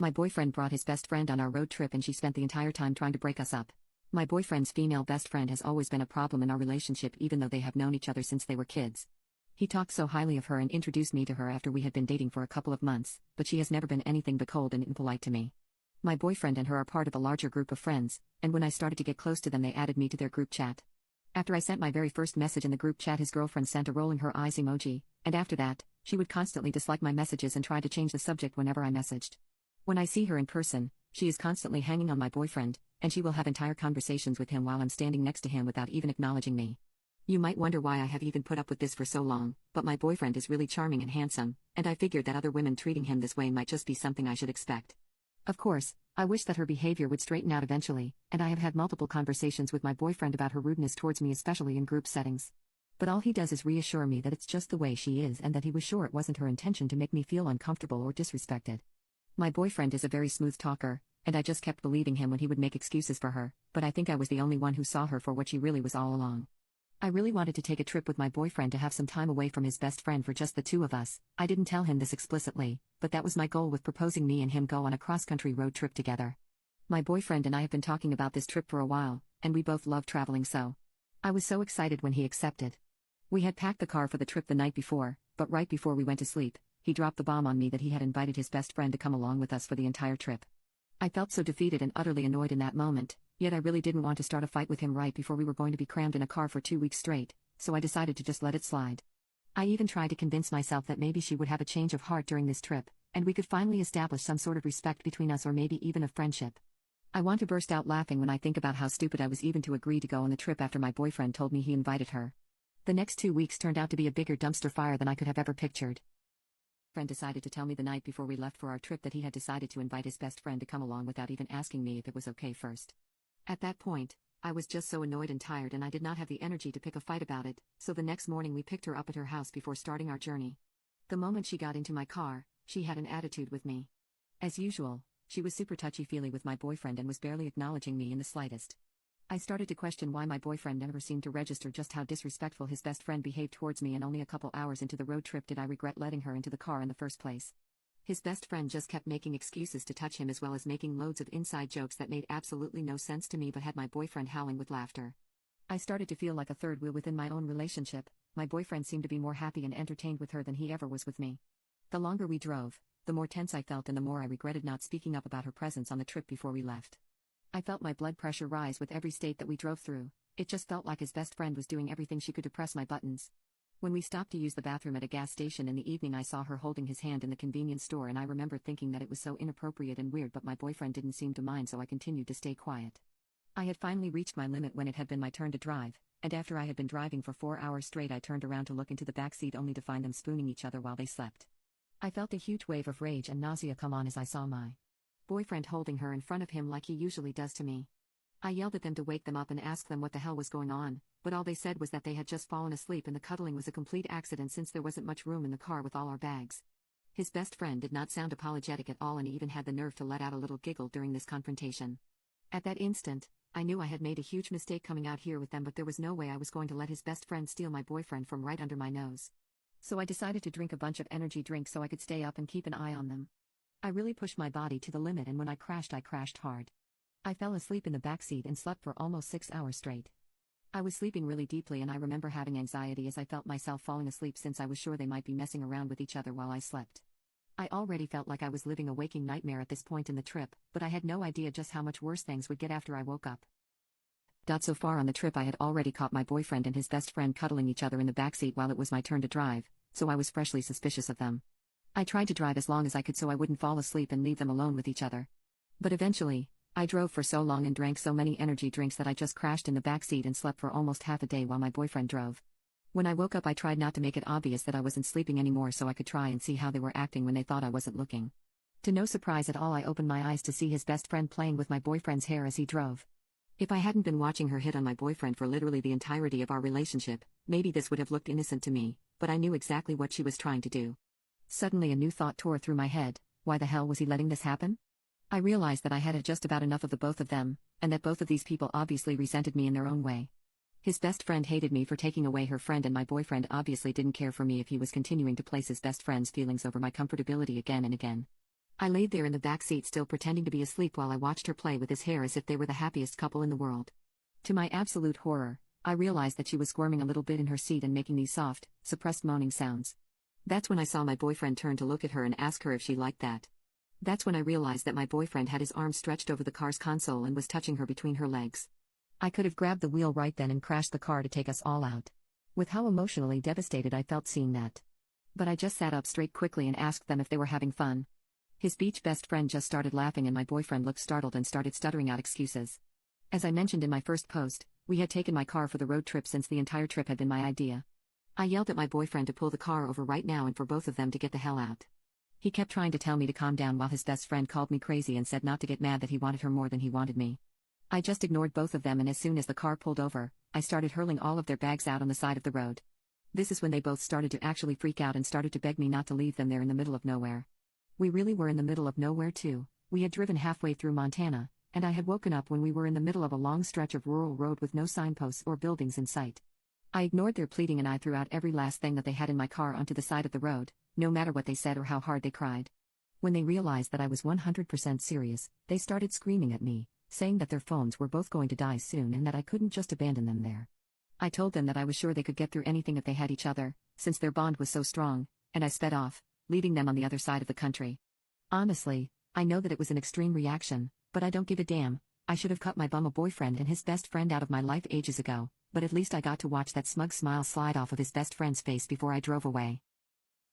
My boyfriend brought his best friend on our road trip and she spent the entire time trying to break us up. My boyfriend's female best friend has always been a problem in our relationship even though they have known each other since they were kids. He talked so highly of her and introduced me to her after we had been dating for a couple of months, but she has never been anything but cold and impolite to me. My boyfriend and her are part of a larger group of friends, and when I started to get close to them they added me to their group chat. After I sent my very first message in the group chat, his girlfriend sent a rolling her eyes emoji, and after that, she would constantly dislike my messages and try to change the subject whenever I messaged. When I see her in person, she is constantly hanging on my boyfriend, and she will have entire conversations with him while I'm standing next to him without even acknowledging me. You might wonder why I have even put up with this for so long, but my boyfriend is really charming and handsome, and I figured that other women treating him this way might just be something I should expect. Of course, I wish that her behavior would straighten out eventually, and I have had multiple conversations with my boyfriend about her rudeness towards me, especially in group settings. But all he does is reassure me that it's just the way she is and that he was sure it wasn't her intention to make me feel uncomfortable or disrespected. My boyfriend is a very smooth talker, and I just kept believing him when he would make excuses for her, but I think I was the only one who saw her for what she really was all along. I really wanted to take a trip with my boyfriend to have some time away from his best friend for just the two of us. I didn't tell him this explicitly, but that was my goal with proposing me and him go on a cross-country road trip together. My boyfriend and I have been talking about this trip for a while, and we both love traveling, so I was so excited when he accepted. We had packed the car for the trip the night before, but right before we went to sleep, he dropped the bomb on me that he had invited his best friend to come along with us for the entire trip. I felt so defeated and utterly annoyed in that moment, yet I really didn't want to start a fight with him right before we were going to be crammed in a car for 2 weeks straight, so I decided to just let it slide. I even tried to convince myself that maybe she would have a change of heart during this trip, and we could finally establish some sort of respect between us or maybe even a friendship. I want to burst out laughing when I think about how stupid I was even to agree to go on the trip after my boyfriend told me he invited her. The next 2 weeks turned out to be a bigger dumpster fire than I could have ever pictured. Friend decided to tell me the night before we left for our trip that he had decided to invite his best friend to come along without even asking me if it was okay first. At that point, I was just so annoyed and tired and I did not have the energy to pick a fight about it, so the next morning we picked her up at her house before starting our journey. The moment she got into my car, she had an attitude with me. As usual, she was super touchy-feely with my boyfriend and was barely acknowledging me in the slightest. I started to question why my boyfriend never seemed to register just how disrespectful his best friend behaved towards me, and only a couple hours into the road trip did I regret letting her into the car in the first place. His best friend just kept making excuses to touch him as well as making loads of inside jokes that made absolutely no sense to me but had my boyfriend howling with laughter. I started to feel like a third wheel within my own relationship. My boyfriend seemed to be more happy and entertained with her than he ever was with me. The longer we drove, the more tense I felt and the more I regretted not speaking up about her presence on the trip before we left. I felt my blood pressure rise with every state that we drove through. It just felt like his best friend was doing everything she could to press my buttons. When we stopped to use the bathroom at a gas station in the evening, I saw her holding his hand in the convenience store and I remember thinking that it was so inappropriate and weird, but my boyfriend didn't seem to mind, so I continued to stay quiet. I had finally reached my limit when it had been my turn to drive, and after I had been driving for 4 hours straight I turned around to look into the backseat only to find them spooning each other while they slept. I felt a huge wave of rage and nausea come on as I saw my boyfriend holding her in front of him like he usually does to me. I yelled at them to wake them up and ask them what the hell was going on, but all they said was that they had just fallen asleep and the cuddling was a complete accident since there wasn't much room in the car with all our bags. His best friend did not sound apologetic at all and even had the nerve to let out a little giggle during this confrontation. At that instant, I knew I had made a huge mistake coming out here with them, but there was no way I was going to let his best friend steal my boyfriend from right under my nose. So I decided to drink a bunch of energy drinks so I could stay up and keep an eye on them. I really pushed my body to the limit, and when I crashed hard. I fell asleep in the backseat and slept for almost 6 hours straight. I was sleeping really deeply and I remember having anxiety as I felt myself falling asleep since I was sure they might be messing around with each other while I slept. I already felt like I was living a waking nightmare at this point in the trip, but I had no idea just how much worse things would get after I woke up. So far on the trip I had already caught my boyfriend and his best friend cuddling each other in the backseat while it was my turn to drive, so I was freshly suspicious of them. I tried to drive as long as I could so I wouldn't fall asleep and leave them alone with each other. But eventually, I drove for so long and drank so many energy drinks that I just crashed in the backseat and slept for almost half a day while my boyfriend drove. When I woke up I tried not to make it obvious that I wasn't sleeping anymore so I could try and see how they were acting when they thought I wasn't looking. To no surprise at all, I opened my eyes to see his best friend playing with my boyfriend's hair as he drove. If I hadn't been watching her hit on my boyfriend for literally the entirety of our relationship, maybe this would have looked innocent to me, but I knew exactly what she was trying to do. Suddenly a new thought tore through my head: why the hell was he letting this happen? I realized that I had just about enough of the both of them, and that both of these people obviously resented me in their own way. His best friend hated me for taking away her friend, and my boyfriend obviously didn't care for me if he was continuing to place his best friend's feelings over my comfortability again and again. I laid there in the back seat still pretending to be asleep while I watched her play with his hair as if they were the happiest couple in the world. To my absolute horror, I realized that she was squirming a little bit in her seat and making these soft, suppressed moaning sounds. That's when I saw my boyfriend turn to look at her and ask her if she liked that. That's when I realized that my boyfriend had his arms stretched over the car's console and was touching her between her legs. I could have grabbed the wheel right then and crashed the car to take us all out. With how emotionally devastated I felt seeing that. But I just sat up straight quickly and asked them if they were having fun. His beach best friend just started laughing and my boyfriend looked startled and started stuttering out excuses. As I mentioned in my first post, we had taken my car for the road trip since the entire trip had been my idea. I yelled at my boyfriend to pull the car over right now and for both of them to get the hell out. He kept trying to tell me to calm down while his best friend called me crazy and said not to get mad that he wanted her more than he wanted me. I just ignored both of them and as soon as the car pulled over, I started hurling all of their bags out on the side of the road. This is when they both started to actually freak out and started to beg me not to leave them there in the middle of nowhere. We really were in the middle of nowhere too. We had driven halfway through Montana, and I had woken up when we were in the middle of a long stretch of rural road with no signposts or buildings in sight. I ignored their pleading and I threw out every last thing that they had in my car onto the side of the road, no matter what they said or how hard they cried. When they realized that I was 100% serious, they started screaming at me, saying that their phones were both going to die soon and that I couldn't just abandon them there. I told them that I was sure they could get through anything if they had each other, since their bond was so strong, and I sped off, leaving them on the other side of the country. Honestly, I know that it was an extreme reaction, but I don't give a damn. I should have cut my bum a boyfriend and his best friend out of my life ages ago, but at least I got to watch that smug smile slide off of his best friend's face before I drove away.